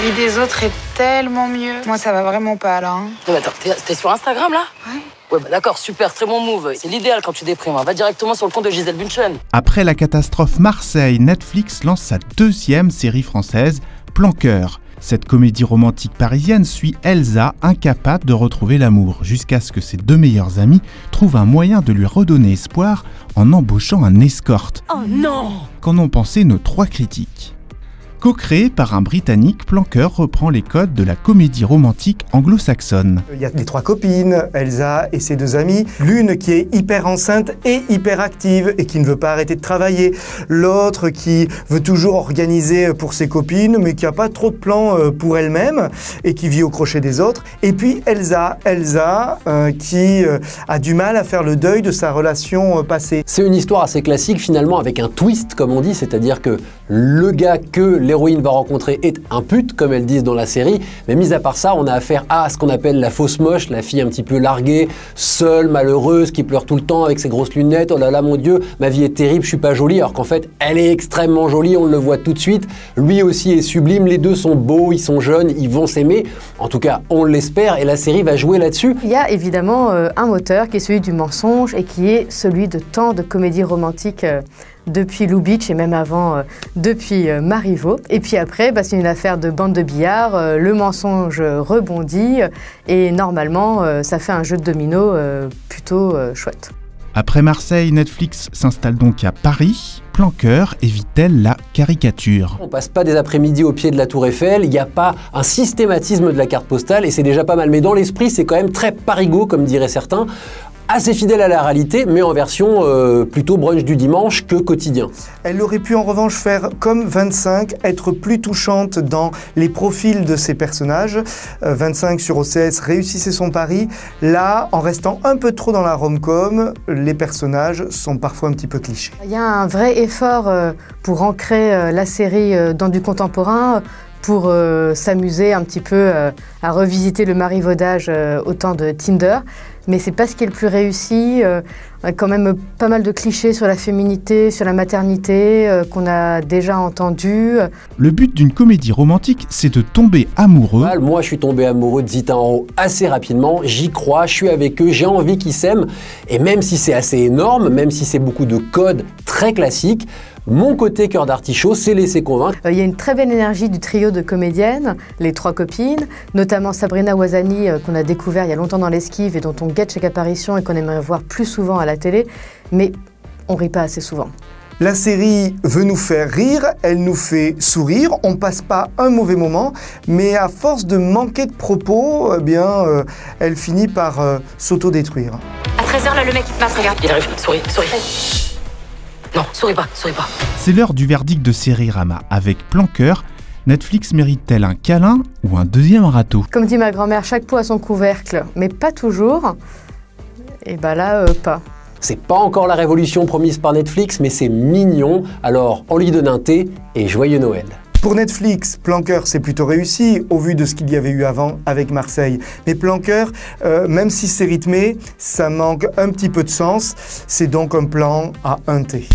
vie des autres est tellement mieux. Moi, ça va vraiment pas, là. Non, mais attends, t'es sur Instagram, là? Ouais. Ouais, bah d'accord, super, très bon move. C'est l'idéal quand tu déprimes. Va directement sur le compte de Gisèle Bündchen. Après la catastrophe Marseille, Netflix lance sa deuxième série française, Plan Cœur. Cette comédie romantique parisienne suit Elsa, incapable de retrouver l'amour, jusqu'à ce que ses deux meilleurs amis trouvent un moyen de lui redonner espoir en embauchant un escorte. Oh non! Qu'en ont pensé nos trois critiques? Co-créé par un Britannique, Plan Cœur reprend les codes de la comédie romantique anglo-saxonne. Il y a les trois copines, Elsa et ses deux amies. L'une qui est hyper enceinte et hyper active et qui ne veut pas arrêter de travailler. L'autre qui veut toujours organiser pour ses copines mais qui n'a pas trop de plans pour elle-même et qui vit au crochet des autres. Et puis Elsa qui a du mal à faire le deuil de sa relation passée. C'est une histoire assez classique finalement avec un twist comme on dit, c'est-à-dire que le gars que l'héroïne va rencontrer est un pute, comme elles disent dans la série, mais mis à part ça, on a affaire à ce qu'on appelle la fausse moche, la fille un petit peu larguée, seule, malheureuse, qui pleure tout le temps avec ses grosses lunettes, oh là là mon Dieu, ma vie est terrible, je suis pas jolie, alors qu'en fait, elle est extrêmement jolie, on le voit tout de suite, lui aussi est sublime, les deux sont beaux, ils sont jeunes, ils vont s'aimer, en tout cas, on l'espère, et la série va jouer là-dessus. Il y a évidemment un moteur qui est celui du mensonge et qui est celui de tant de comédies romantiques depuis Lubitsch et même avant depuis Marivaux. Et puis après, c'est une affaire de bande de billard, le mensonge rebondit et normalement ça fait un jeu de domino plutôt chouette. Après Marseille, Netflix s'installe donc à Paris. Plan Cœur évite-t-elle la caricature? On passe pas des après-midi au pied de la Tour Eiffel, il n'y a pas un systématisme de la carte postale et c'est déjà pas mal. Mais dans l'esprit, c'est quand même très parigo, comme diraient certains. Assez fidèle à la réalité, mais en version plutôt brunch du dimanche que quotidien. Elle aurait pu en revanche faire comme 25, être plus touchante dans les profils de ses personnages. 25 sur OCS réussissait son pari. Là, en restant un peu trop dans la rom-com, les personnages sont parfois un petit peu clichés. Il y a un vrai effort pour ancrer la série dans du contemporain, pour s'amuser un petit peu à revisiter le marivaudage au temps de Tinder. Mais c'est pas ce qui est le plus réussi. Quand même pas mal de clichés sur la féminité, sur la maternité qu'on a déjà entendu. Le but d'une comédie romantique, c'est de tomber amoureux. Moi, je suis tombé amoureux de Zita Enro assez rapidement. J'y crois, je suis avec eux, j'ai envie qu'ils s'aiment. Et même si c'est assez énorme, même si c'est beaucoup de codes très classiques, mon côté cœur d'artichaut s'est laissé convaincre. Il y a une très belle énergie du trio de comédiennes, les trois copines, notamment Sabrina Ouazani qu'on a découvert il y a longtemps dans l'Esquive et dont on guette chaque apparition et qu'on aimerait voir plus souvent à la télé, mais on rit pas assez souvent. La série veut nous faire rire, elle nous fait sourire, on passe pas un mauvais moment, mais à force de manquer de propos, elle finit par s'autodétruire. À 13h, là, le mec, il te masse, regarde. Il arrive, souris. Non, souris pas. C'est l'heure du verdict de Sérirama. Avec Plan Cœur, Netflix mérite-t-elle un câlin ou un deuxième râteau? Comme dit ma grand-mère, chaque pot a son couvercle, mais pas toujours. Et là, pas. C'est pas encore la révolution promise par Netflix, mais c'est mignon. Alors, on lui donne un thé et joyeux Noël. Pour Netflix, Plan Cœur, c'est plutôt réussi au vu de ce qu'il y avait eu avant avec Marseille. Mais Plan Cœur, même si c'est rythmé, ça manque un petit peu de sens. C'est donc un plan à un thé.